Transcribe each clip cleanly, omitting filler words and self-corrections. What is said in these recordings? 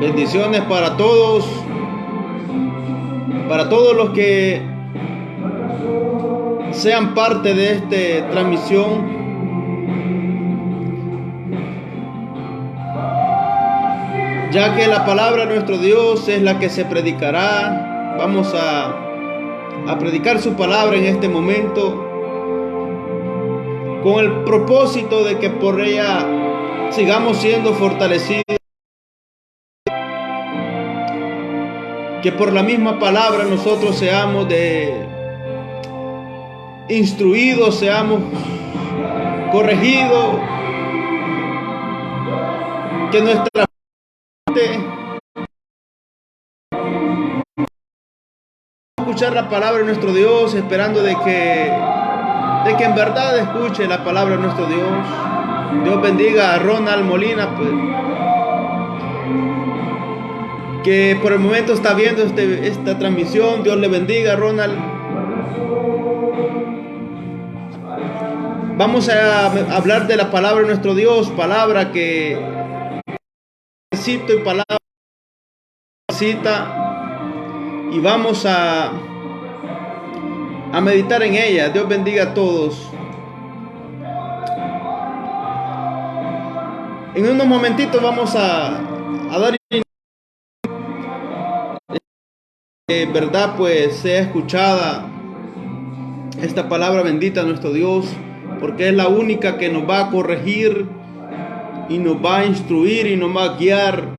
Bendiciones para todos los que sean parte de esta transmisión. Ya que la palabra de nuestro Dios es la que se predicará, vamos a predicar su palabra en este momento con el propósito de que por ella sigamos siendo fortalecidos, que por la misma palabra nosotros seamos instruidos, seamos corregidos, que nuestra mente escuchar la palabra de nuestro Dios, esperando de que en verdad escuche la palabra de nuestro Dios. Dios bendiga a Ronald Molina, pues, que por el momento está viendo esta transmisión. Dios le bendiga, Ronald. Vamos a hablar de la palabra de nuestro Dios, palabra que necesito y palabra necesita, y vamos a meditar en ella. Dios bendiga a todos. En unos momentitos vamos a dar verdad, pues sea escuchada esta palabra bendita de nuestro Dios, porque es la única que nos va a corregir y nos va a instruir y nos va a guiar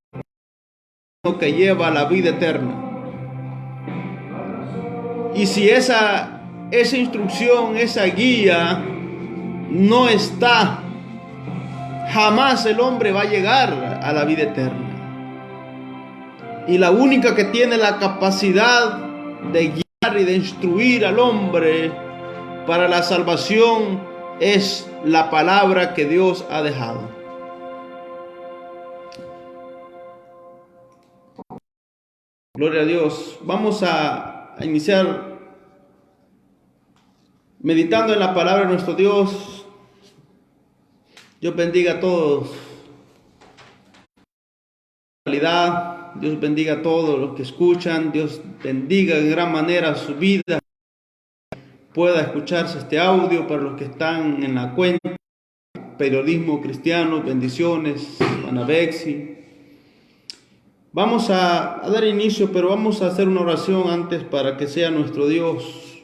lo que lleva a la vida eterna. Y si esa instrucción, esa guía no está, jamás el hombre va a llegar a la vida eterna. Y la única que tiene la capacidad de guiar y de instruir al hombre para la salvación es la palabra que Dios ha dejado. Gloria a Dios. Vamos a iniciar meditando en la palabra de nuestro Dios. Dios bendiga a todos. Dios bendiga a todos los que escuchan. Dios bendiga en gran manera su vida. Pueda escucharse este audio para los que están en la cuenta. Periodismo Cristiano, bendiciones, Manabexi. Vamos a dar inicio, pero vamos a hacer una oración antes para que sea nuestro Dios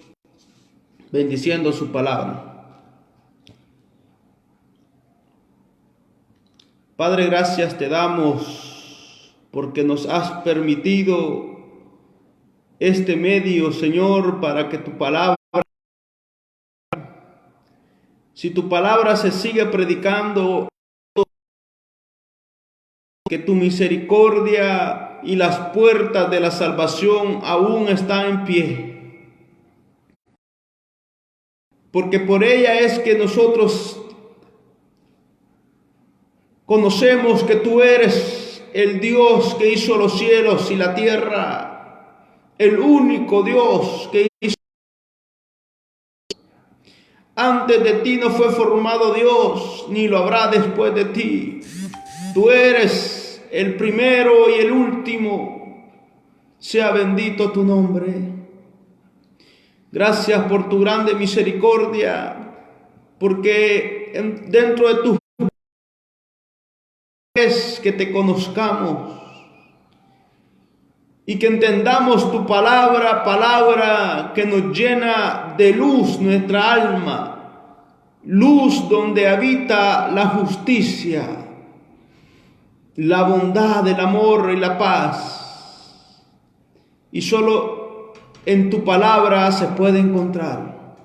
bendiciendo su palabra. Padre, gracias te damos porque nos has permitido este medio, Señor, para que tu palabra, si tu palabra se sigue predicando, que tu misericordia y las puertas de la salvación aún están en pie. Porque por ella es que nosotros conocemos que tú eres el Dios que hizo los cielos y la tierra, el único Dios que hizo. Antes de ti no fue formado Dios, ni lo habrá después de ti. Tú eres el primero y el último. Sea bendito tu nombre. Gracias por tu grande misericordia, porque dentro de tus es que te conozcamos y que entendamos tu palabra que nos llena de luz nuestra alma, luz donde habita la justicia, la bondad, el amor y la paz. Y solo en tu palabra se puede encontrar.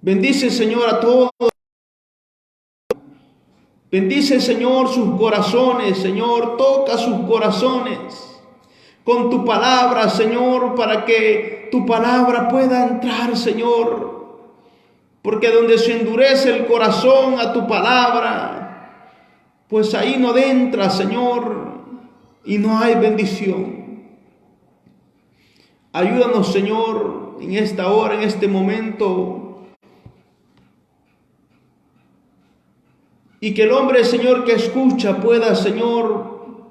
Bendice, Señor, a todos. Bendice, Señor, sus corazones, Señor, toca sus corazones con tu palabra, Señor, para que tu palabra pueda entrar, Señor, porque donde se endurece el corazón a tu palabra, pues ahí no entra, Señor, y no hay bendición. Ayúdanos, Señor, en esta hora, en este momento, y que el hombre, Señor, que escucha pueda, Señor,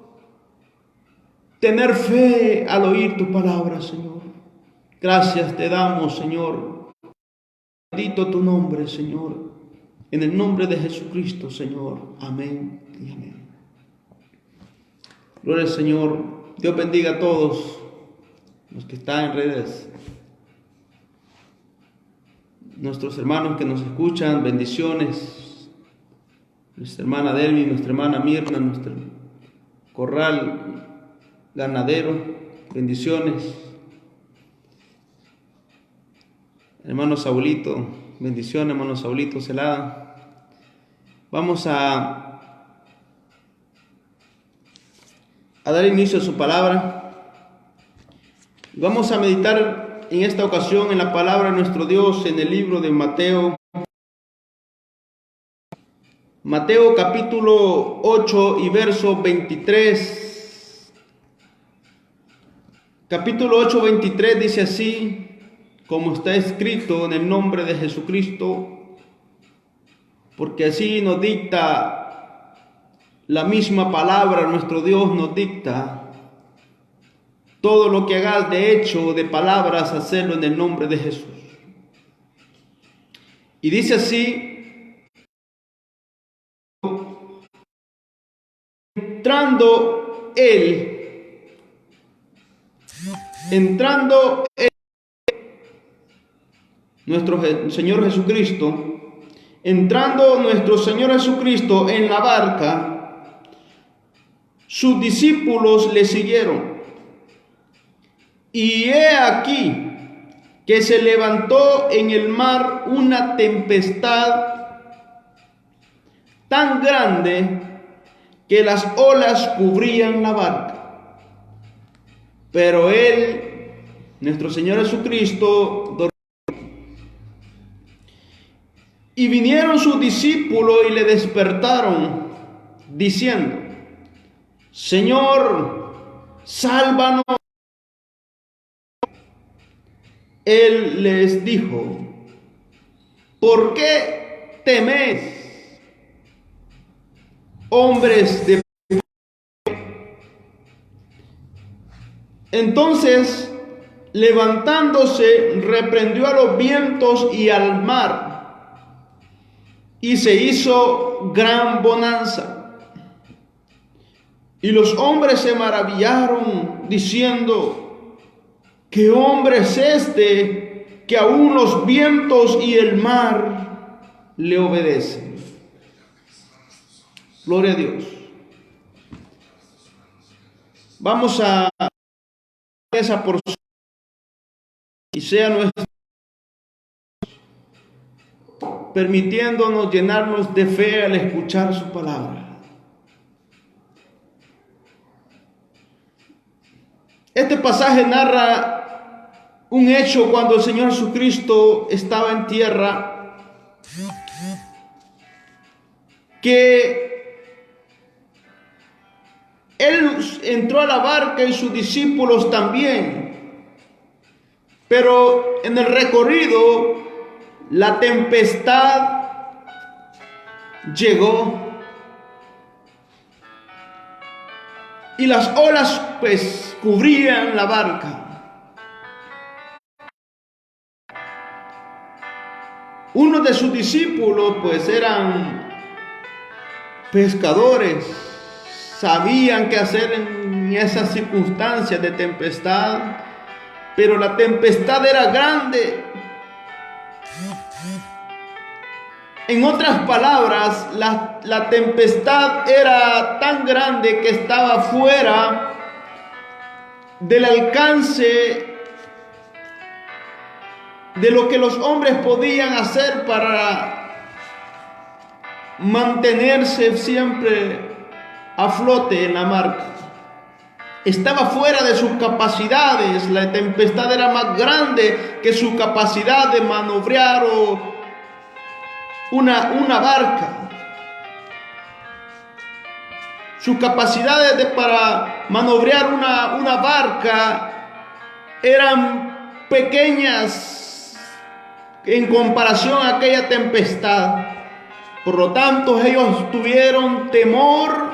tener fe al oír tu palabra, Señor. Gracias te damos, Señor. Bendito tu nombre, Señor. En el nombre de Jesucristo, Señor. Amén y amén. Gloria al Señor. Dios bendiga a todos los que están en redes. Nuestros hermanos que nos escuchan, bendiciones. Nuestra hermana Delmi, nuestra hermana Mirna, nuestro corral ganadero, bendiciones. Hermano Saulito, bendiciones, hermano Saulito Celada. Vamos a dar inicio a su palabra. Vamos a meditar en esta ocasión en la palabra de nuestro Dios en el libro de Mateo. Mateo capítulo 8 y verso 23. Capítulo 8, 23 dice así, como está escrito en el nombre de Jesucristo, porque así nos dicta la misma palabra, nuestro Dios nos dicta. Todo lo que hagas de hecho o de palabras, hacerlo en el nombre de Jesús. Y dice así, entrando él, nuestro Señor Jesucristo, entrando nuestro Señor Jesucristo en la barca, sus discípulos le siguieron. Y he aquí que se levantó en el mar una tempestad tan grande que las olas cubrían la barca. Pero él, nuestro Señor Jesucristo, dormía. Y vinieron sus discípulos y le despertaron, diciendo, Señor, sálvanos. Él les dijo, ¿por qué teméis, hombres de fe? Entonces, levantándose, reprendió a los vientos y al mar, y se hizo gran bonanza. Y los hombres se maravillaron, diciendo, ¿qué hombre es este que aún los vientos y el mar le obedecen? Gloria a Dios. Vamos a esa porción y sea nuestra, permitiéndonos llenarnos de fe al escuchar su palabra. Este pasaje narra un hecho cuando el Señor Jesucristo estaba en tierra, que Él entró a la barca y sus discípulos también, pero en el recorrido la tempestad llegó y las olas pues cubrían la barca. Uno de sus discípulos pues eran pescadores, sabían qué hacer en esas circunstancias de tempestad, pero la tempestad era grande. En otras palabras, la tempestad era tan grande que estaba fuera del alcance de lo que los hombres podían hacer para mantenerse siempre a flote en la mar. Estaba fuera de sus capacidades. La tempestad era más grande que su capacidad de maniobrar una barca. Sus capacidades para maniobrar una barca eran pequeñas en comparación a aquella tempestad. Por lo tanto, ellos tuvieron temor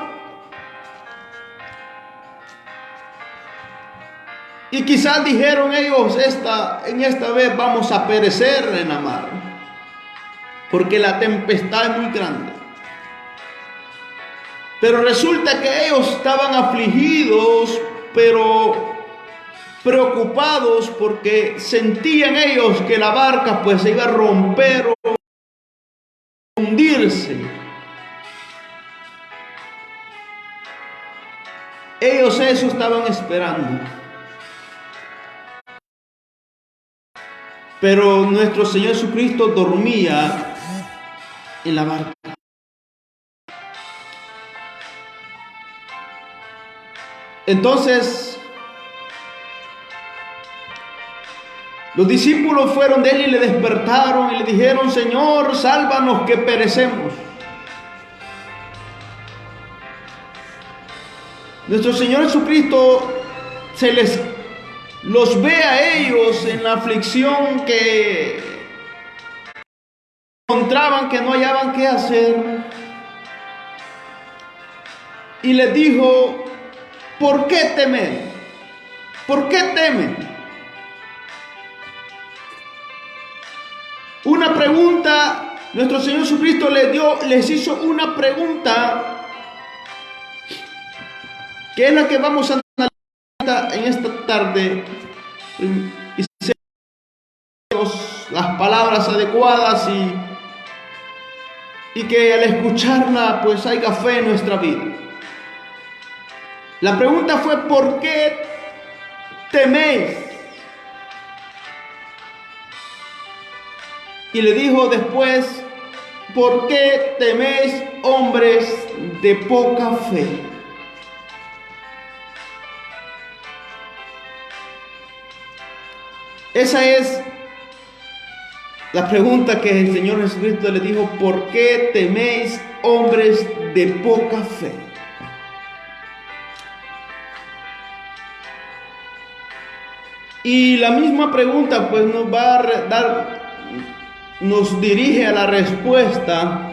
y quizás dijeron ellos, en esta vez vamos a perecer en la mar, porque la tempestad es muy grande. Pero resulta que ellos estaban afligidos, pero preocupados porque sentían ellos que la barca pues se iba a romper o hundirse. Ellos eso estaban esperando. Pero nuestro Señor Jesucristo dormía en la barca. Entonces, los discípulos fueron de él y le despertaron y le dijeron: Señor, sálvanos que perecemos. Nuestro Señor Jesucristo los ve a ellos en la aflicción que encontraban, que no hallaban qué hacer, y les dijo: ¿por qué temen? ¿Por qué temen? Una pregunta, nuestro Señor Jesucristo les hizo una pregunta, que es la que vamos a analizar en esta tarde, y las palabras adecuadas y que al escucharla pues haya fe en nuestra vida. La pregunta fue: ¿por qué teméis? Y le dijo después: ¿por qué teméis, hombres de poca fe? Esa es la pregunta que el Señor Jesucristo le dijo: ¿por qué teméis, hombres de poca fe? Y la misma pregunta pues nos dirige a la respuesta,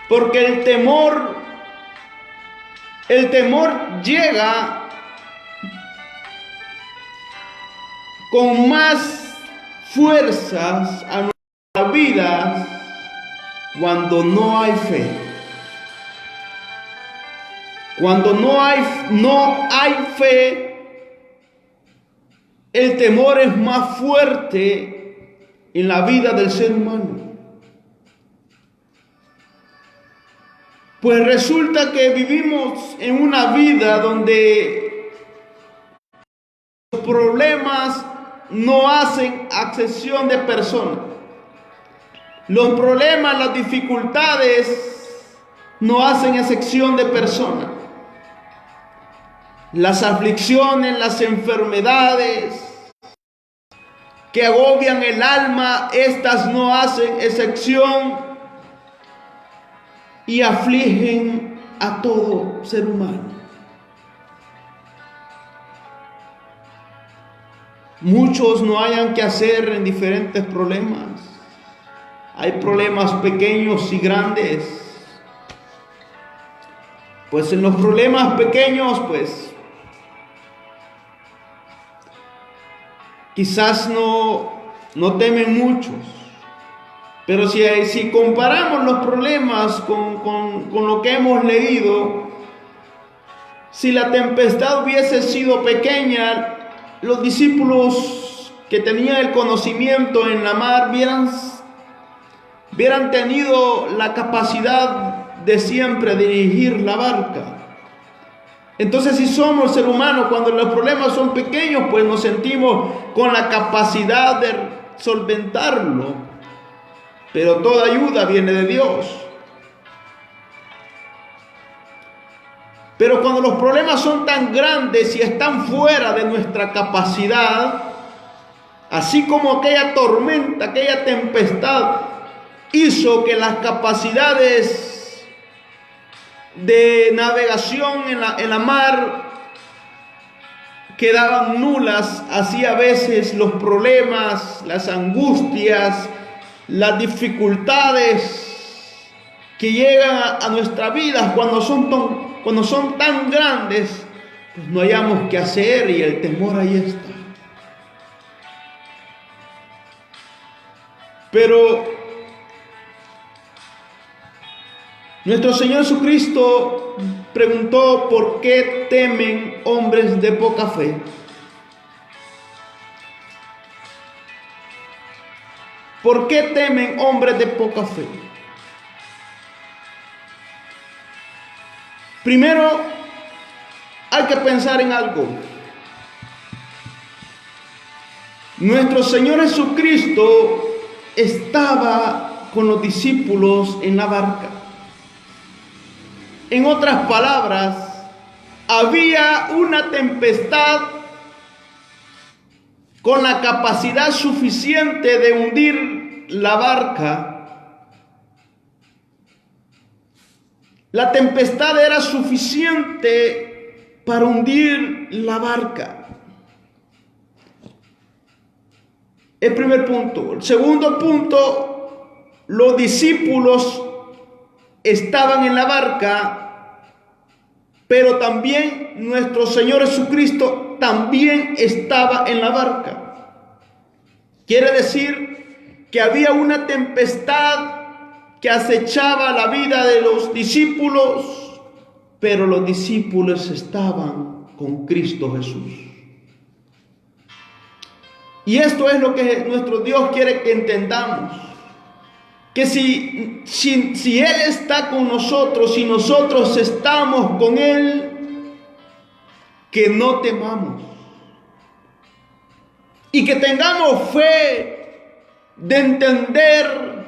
porque el temor llega con más fuerzas a nuestra vida cuando no hay fe. Cuando no hay fe, el temor es más fuerte en la vida del ser humano. Pues resulta que vivimos en una vida donde los problemas no hacen acepción de personas. Los problemas, las dificultades no hacen excepción de personas. Las aflicciones, las enfermedades que agobian el alma, estas no hacen excepción y afligen a todo ser humano. Muchos no hayan qué hacer en diferentes problemas. Hay problemas pequeños y grandes. Pues en los problemas pequeños, pues quizás no temen muchos. Pero si comparamos los problemas con lo que hemos leído, si la tempestad hubiese sido pequeña, los discípulos que tenían el conocimiento en la mar hubieran tenido la capacidad de siempre dirigir la barca. Entonces, si somos ser humano, cuando los problemas son pequeños, pues nos sentimos con la capacidad de solventarlo. Pero toda ayuda viene de Dios. Pero cuando los problemas son tan grandes y están fuera de nuestra capacidad, así como aquella tormenta, aquella tempestad hizo que las capacidades de navegación en la mar quedaban nulas, así a veces los problemas, las angustias, las dificultades que llegan a nuestra vida cuando son tan grandes, pues no hayamos qué hacer y el temor ahí está. Pero nuestro Señor Jesucristo preguntó: ¿por qué temen hombres de poca fe? ¿Por qué temen hombres de poca fe? Primero, hay que pensar en algo. Nuestro Señor Jesucristo estaba con los discípulos en la barca. En otras palabras, había una tempestad con la capacidad suficiente de hundir la barca. La tempestad era suficiente para hundir la barca. El primer punto. El segundo punto, los discípulos estaban en la barca, pero también nuestro Señor Jesucristo también estaba en la barca. Quiere decir que había una tempestad que acechaba la vida de los discípulos, pero los discípulos estaban con Cristo Jesús. Y esto es lo que nuestro Dios quiere que entendamos. Que si Él está con nosotros y nosotros estamos con Él, que no temamos. Y que tengamos fe de entender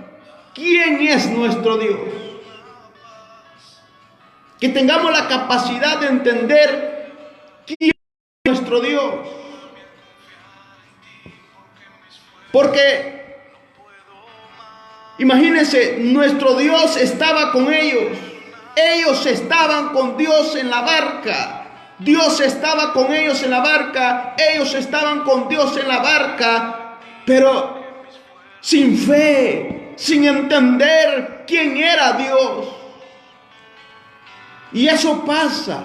quién es nuestro Dios. Que tengamos la capacidad de entender quién es nuestro Dios. Porque imagínense, nuestro Dios estaba con ellos. Ellos estaban con Dios en la barca. Dios estaba con ellos en la barca. Ellos estaban con Dios en la barca. Pero sin fe, sin entender quién era Dios. Y eso pasa.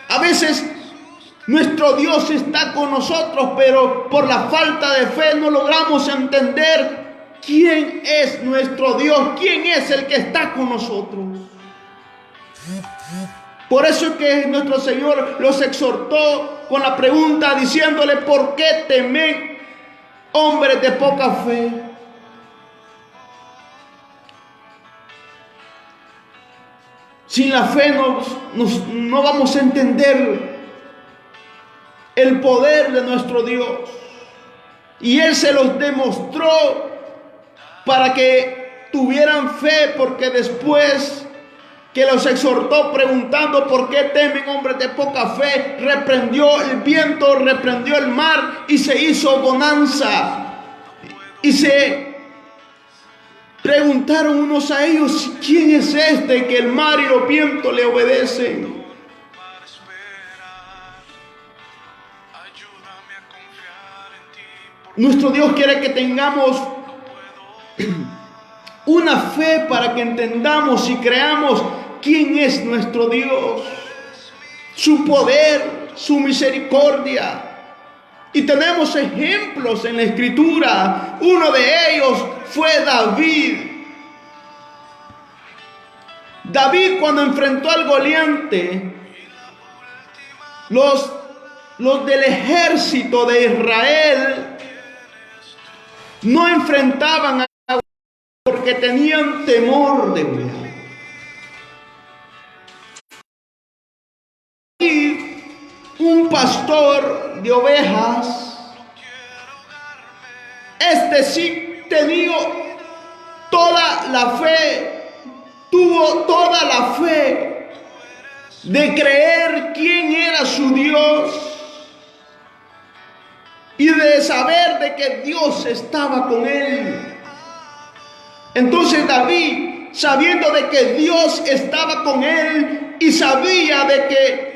A veces nuestro Dios está con nosotros, pero por la falta de fe no logramos entender quién es nuestro Dios, quién es el que está con nosotros. Por eso es que nuestro Señor los exhortó con la pregunta diciéndole: ¿por qué temen hombres de poca fe? Sin la fe no vamos a entender el poder de nuestro Dios. Y Él se los demostró para que tuvieran fe, porque después que los exhortó preguntando: ¿por qué temen hombres de poca fe?, reprendió el viento, reprendió el mar y se hizo bonanza. Y se preguntaron unos a ellos: ¿quién es este que el mar y los vientos le obedecen? Nuestro Dios quiere que tengamos una fe para que entendamos y creamos quién es nuestro Dios, su poder, su misericordia. Y tenemos ejemplos en la Escritura. Uno de ellos fue David. David, cuando enfrentó al Goliat, los del ejército de Israel no enfrentaban a Goliat porque tenían temor de Goliat. Y un pastor de ovejas, este sí tenía toda la fe, tuvo toda la fe de creer quién era su Dios y de saber de que Dios estaba con él. Entonces David, sabiendo de que Dios estaba con él y sabía de que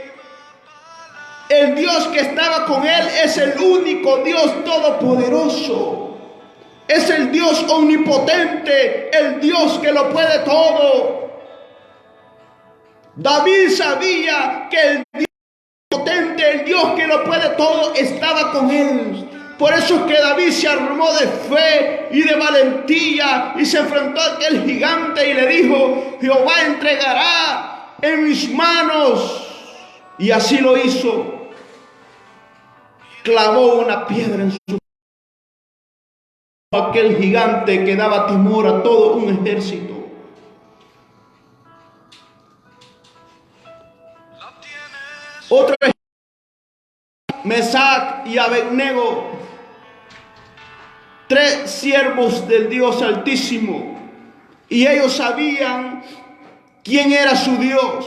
el Dios que estaba con él es el único Dios todopoderoso, Es el Dios omnipotente, el Dios que lo puede todo. David sabía que el Dios omnipotente, el Dios que lo puede todo, estaba con él. Por eso es que David se armó de fe y de valentía y se enfrentó a aquel gigante y le dijo: Jehová entregará en mis manos. Y así lo hizo. Clavó una piedra en su aquel gigante que daba temor a todo un ejército. Otro ejemplo, Mesac y Abednego, 3 siervos del Dios Altísimo, y ellos sabían quién era su Dios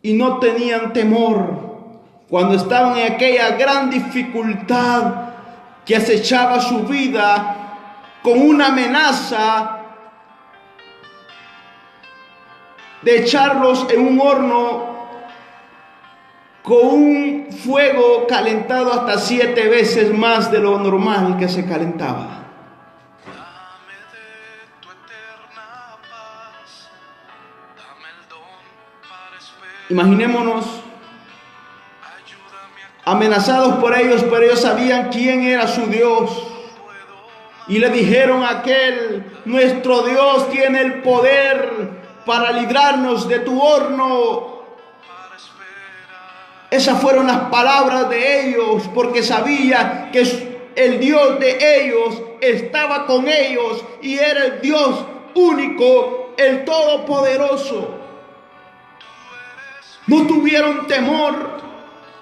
y no tenían temor cuando estaban en aquella gran dificultad que acechaba su vida, con una amenaza de echarlos en un horno con un fuego calentado hasta 7 veces más de lo normal que se calentaba. Imaginémonos amenazados por ellos, pero ellos sabían quién era su Dios. Y le dijeron a aquel: nuestro Dios tiene el poder para librarnos de tu horno. Esas fueron las palabras de ellos, porque sabía que el Dios de ellos estaba con ellos y era el Dios único, el todopoderoso. No tuvieron temor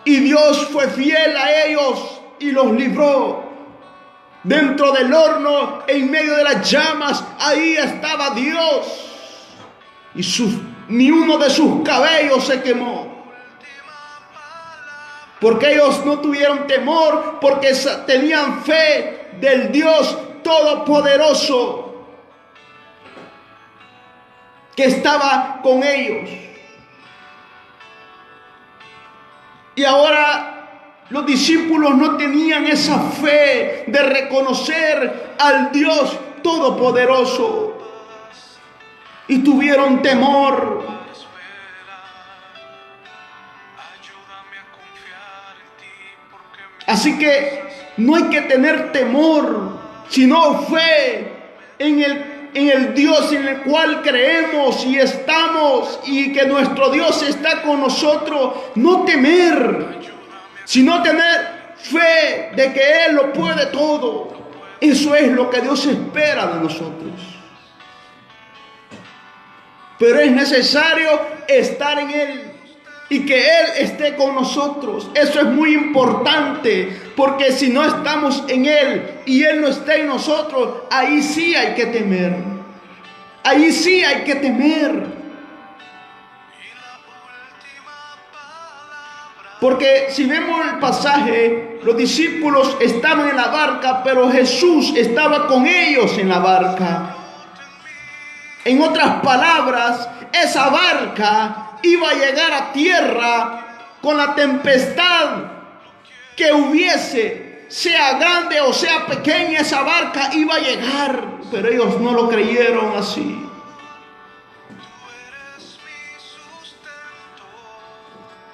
y Dios fue fiel a ellos y los libró. Dentro del horno, en medio de las llamas, ahí estaba Dios. Y ni uno de sus cabellos se quemó. Porque ellos no tuvieron temor, porque tenían fe del Dios todopoderoso que estaba con ellos. Y ahora los discípulos no tenían esa fe de reconocer al Dios todopoderoso y tuvieron temor. Así que no hay que tener temor, sino fe en el Dios en el cual creemos y estamos, y que nuestro Dios está con nosotros. No temer, sino tener fe de que Él lo puede todo. Eso es lo que Dios espera de nosotros. Pero es necesario estar en Él y que Él esté con nosotros. Eso es muy importante, porque si no estamos en Él y Él no está en nosotros, ahí sí hay que temer. Ahí sí hay que temer. Porque si vemos el pasaje, los discípulos estaban en la barca, pero Jesús estaba con ellos en la barca. En otras palabras, esa barca iba a llegar a tierra con la tempestad que hubiese, sea grande o sea pequeña, esa barca iba a llegar, pero ellos no lo creyeron así.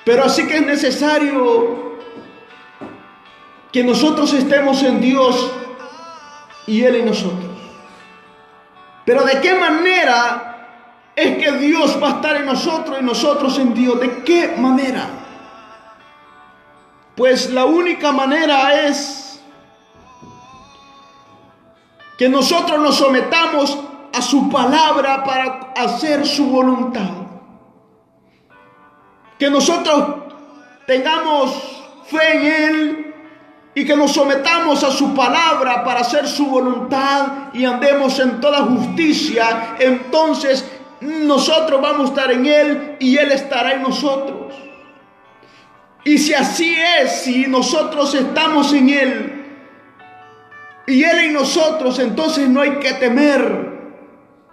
Pero así que es necesario que nosotros estemos en Dios y Él en nosotros. Pero ¿de qué manera es que Dios va a estar en nosotros y nosotros en Dios? ¿De qué manera? Pues la única manera es que nosotros nos sometamos a su palabra para hacer su voluntad. Que nosotros tengamos fe en Él y que nos sometamos a su palabra para hacer su voluntad y andemos en toda justicia. Entonces nosotros vamos a estar en Él y Él estará en nosotros. Y si así es, si nosotros estamos en Él y Él en nosotros, entonces no hay que temer,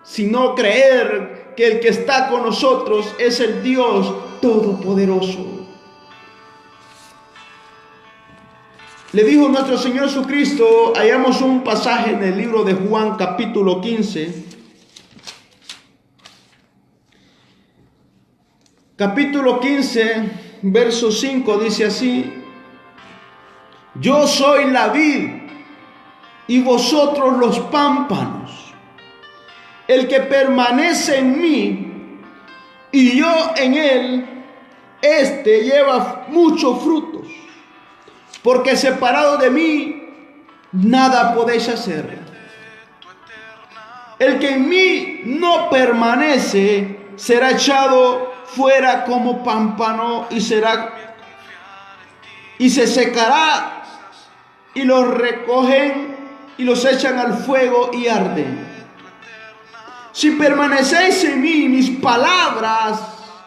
sino creer que el que está con nosotros es el Dios todopoderoso. Le dijo nuestro Señor Jesucristo, hallamos un pasaje en el libro de Juan capítulo 15. Capítulo 15, verso 5 dice así: yo soy la vid y vosotros los pámpanos. El que permanece en mí y yo en él, éste lleva muchos frutos, porque separado de mí nada podéis hacer. El que en mí no permanece será echado fuera como pámpano y se secará, y los recogen y los echan al fuego y arden. Si permanecéis en mí, mis palabras,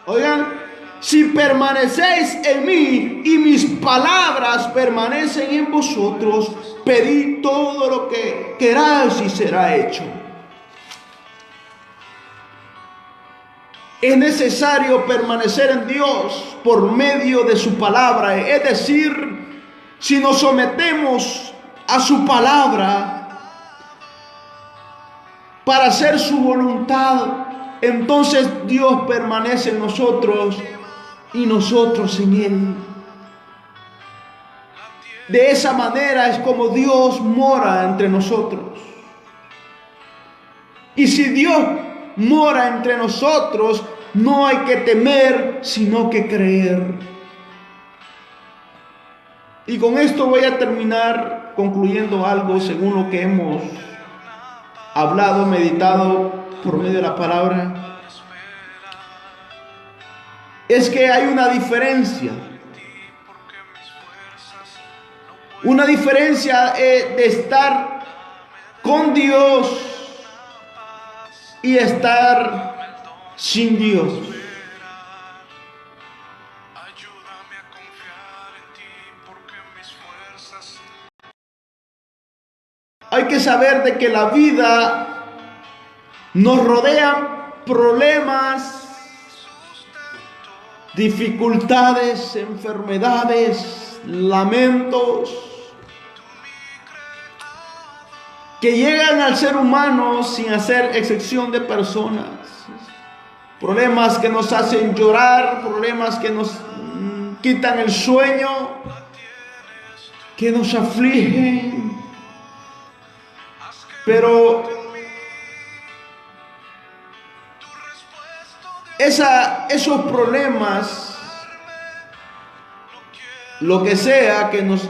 oigan, si permanecéis en mí y mis palabras permanecen en vosotros, pedid todo lo que queráis y será hecho. Es necesario permanecer en Dios por medio de su palabra. Es decir, si nos sometemos a su palabra para hacer su voluntad, entonces Dios permanece en nosotros y nosotros en Él. De esa manera es como Dios mora entre nosotros. Y si Dios mora entre nosotros, no hay que temer, sino que creer. Y con esto voy a terminar concluyendo algo según lo que hemos hablado, meditado por medio de la palabra. Es que hay una diferencia. Una diferencia de estar con Dios y estar sin Dios. Hay que saber de que la vida nos rodea problemas, dificultades, enfermedades, lamentos que llegan al ser humano sin hacer excepción de personas. Problemas que nos hacen llorar, problemas que nos quitan el sueño, que nos afligen. Pero esos problemas, lo que sea que nos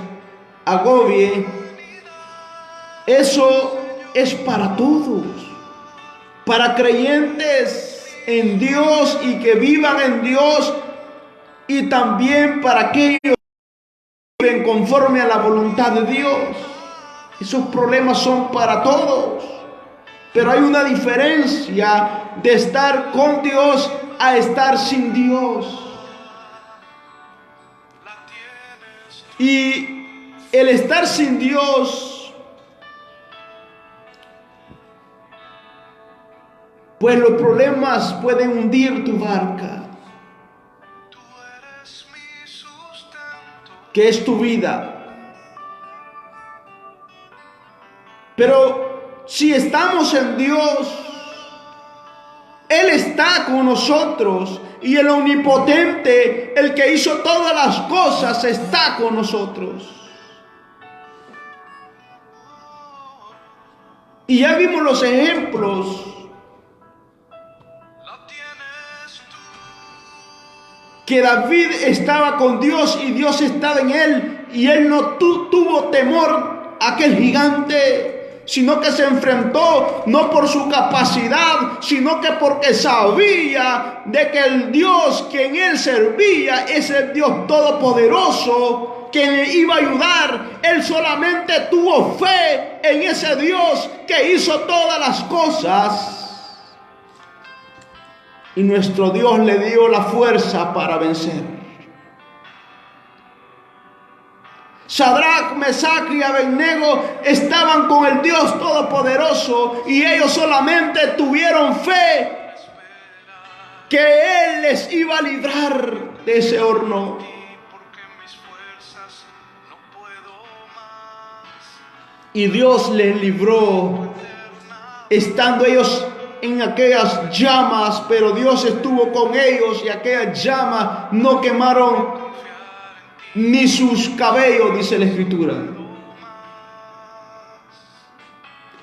agobie, eso es para todos, para creyentes en Dios y que vivan en Dios, y también para aquellos que viven conforme a la voluntad de Dios. Esos problemas son para todos, pero hay una diferencia de estar con Dios a estar sin Dios. Y el estar sin Dios, pues los problemas pueden hundir tu barca, que es tu vida. Pero si estamos en Dios, Él está con nosotros, y el omnipotente, el que hizo todas las cosas, está con nosotros. Y ya vimos los ejemplos que David estaba con Dios y Dios estaba en él, y él no tuvo temor a aquel gigante, sino que se enfrentó no por su capacidad, sino que porque sabía de que el Dios quien él servía es el Dios todopoderoso que le iba a ayudar. Él solamente tuvo fe en ese Dios que hizo todas las cosas, y nuestro Dios le dio la fuerza para vencer. Sadrach, Mesach y Abednego estaban con el Dios todopoderoso, y ellos solamente tuvieron fe que Él les iba a librar de ese horno. y Dios les libró, estando ellos en aquellas llamas, pero Dios estuvo con ellos y aquellas llamas no quemaron ni sus cabellos, dice la Escritura.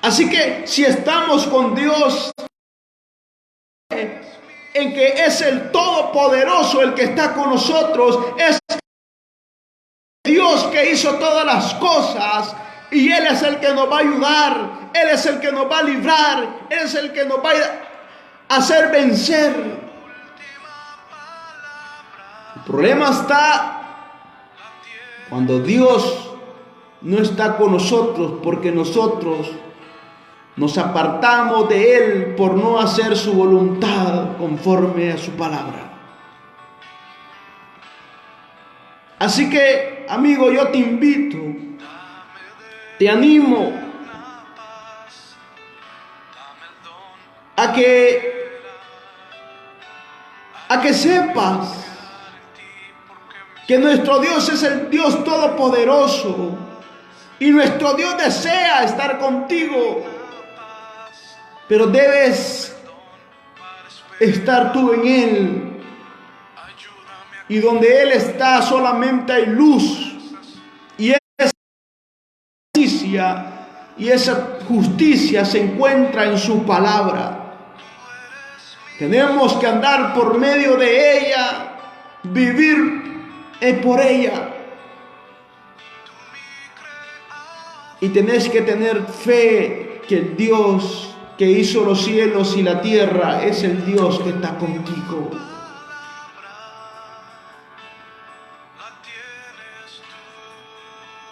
Así que si estamos con Dios, en que es el Todopoderoso el que está con nosotros, es Dios que hizo todas las cosas, y Él es el que nos va a ayudar, Él es el que nos va a librar, Él es el que nos va a hacer vencer. El problema está cuando Dios no está con nosotros, porque nosotros nos apartamos de Él por no hacer su voluntad conforme a su palabra. Así que, amigo, yo te invito, te animo a que sepas que nuestro Dios es el Dios todopoderoso y nuestro Dios desea estar contigo, pero debes estar tú en Él. Y donde Él está solamente hay luz, y esa justicia, se encuentra en su palabra. Tenemos que andar por medio de ella, vivir por ella. Y tenés que tener fe que el Dios que hizo los cielos y la tierra es el Dios que está contigo.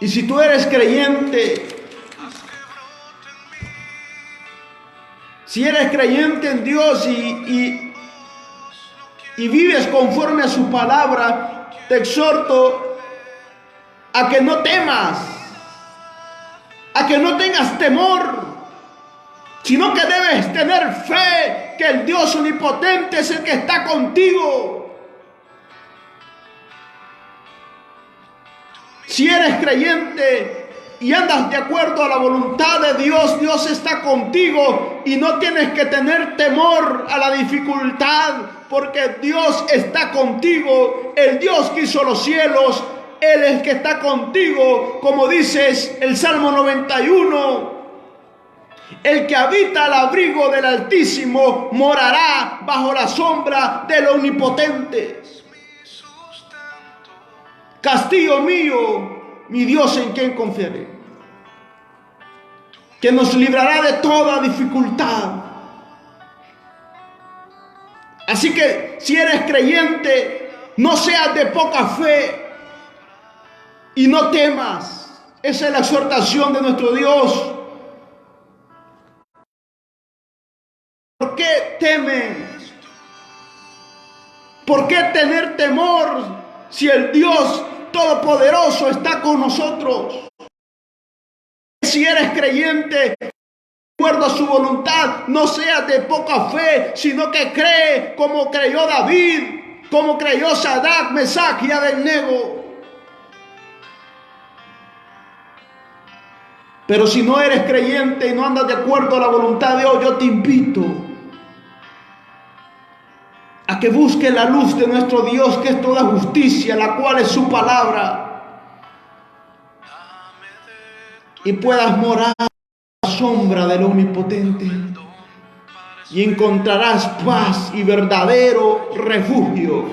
Y si tú eres creyente, si eres creyente en Dios y vives conforme a su palabra, te exhorto a que no temas, a que no tengas temor, sino que debes tener fe que el Dios omnipotente es el que está contigo. Si eres creyente y andas de acuerdo a la voluntad de Dios, Dios está contigo y no tienes que tener temor a la dificultad, porque Dios está contigo. El Dios que hizo los cielos, Él es el que está contigo, como dices el Salmo 91. El que habita al abrigo del Altísimo morará bajo la sombra del Omnipotente. Castillo mío, mi Dios en quien confiaré, que nos librará de toda dificultad. Así que si eres creyente, no seas de poca fe y no temas. Esa es la exhortación de nuestro Dios. ¿Por qué temes? ¿Por qué tener temor si el Dios Todopoderoso está con nosotros? Si eres creyente, de acuerdo a su voluntad, no seas de poca fe, sino que cree como creyó David, como creyó Sadrach, Mesach y Abednego. Pero si no eres creyente y no andas de acuerdo a la voluntad de Dios, yo te invito a que busques la luz de nuestro Dios, que es toda justicia, la cual es su palabra, y puedas morar a la sombra del Omnipotente, y encontrarás paz y verdadero refugio.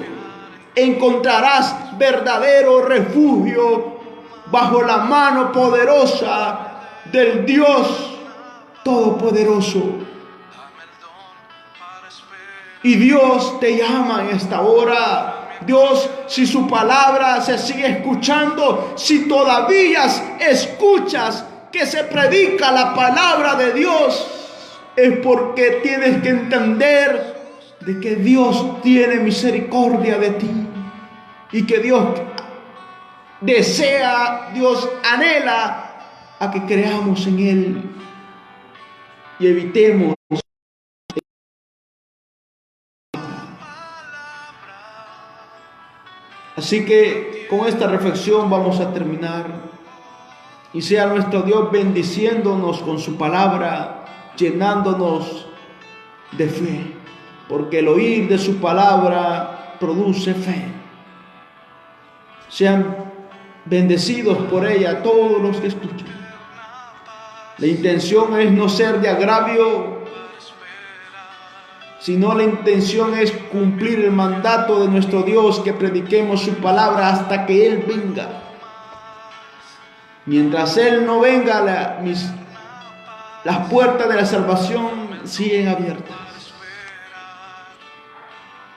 Encontrarás verdadero refugio bajo la mano poderosa del Dios Todopoderoso. Y Dios te llama en esta hora. Dios, si su palabra se sigue escuchando, si todavía escuchas que se predica la palabra de Dios, es porque tienes que entender de que Dios tiene misericordia de ti y que Dios desea, Dios anhela a que creamos en Él y evitemos. Así que con esta reflexión vamos a terminar y sea nuestro Dios bendiciéndonos con su palabra, llenándonos de fe, porque el oír de su palabra produce fe. Sean bendecidos por ella todos los que escuchan. La intención es no ser de agravio, sino la intención es cumplir el mandato de nuestro Dios, que prediquemos su palabra hasta que Él venga. Mientras Él no venga, las puertas de la salvación siguen abiertas.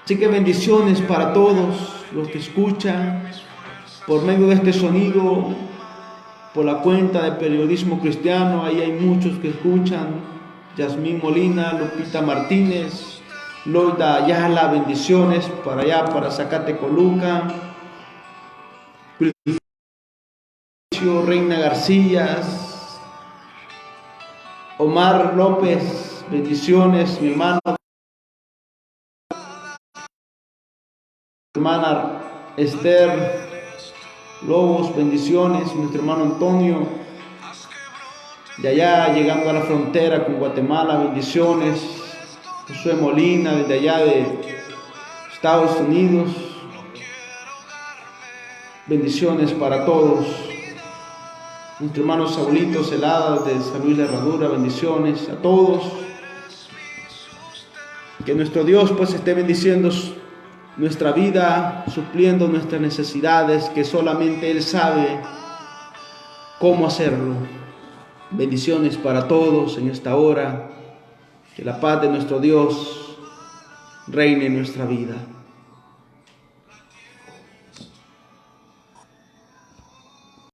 Así que bendiciones para todos los que escuchan por medio de este sonido, por la cuenta de Periodismo Cristiano. Ahí hay muchos que escuchan: Yasmín Molina, Lupita Martínez, Loida Ayala, bendiciones para allá, para Zacatecoluca, Reina García, Omar López, bendiciones, mi hermana Esther Lobos, bendiciones, nuestro hermano Antonio, de allá llegando a la frontera con Guatemala, bendiciones, Josué Molina, desde allá de Estados Unidos, bendiciones para todos, nuestro hermano Saulito Celada de San Luis de Herradura, bendiciones a todos, que nuestro Dios pues esté bendiciendo nuestra vida, supliendo nuestras necesidades, que solamente Él sabe cómo hacerlo. Bendiciones para todos en esta hora, que la paz de nuestro Dios reine en nuestra vida.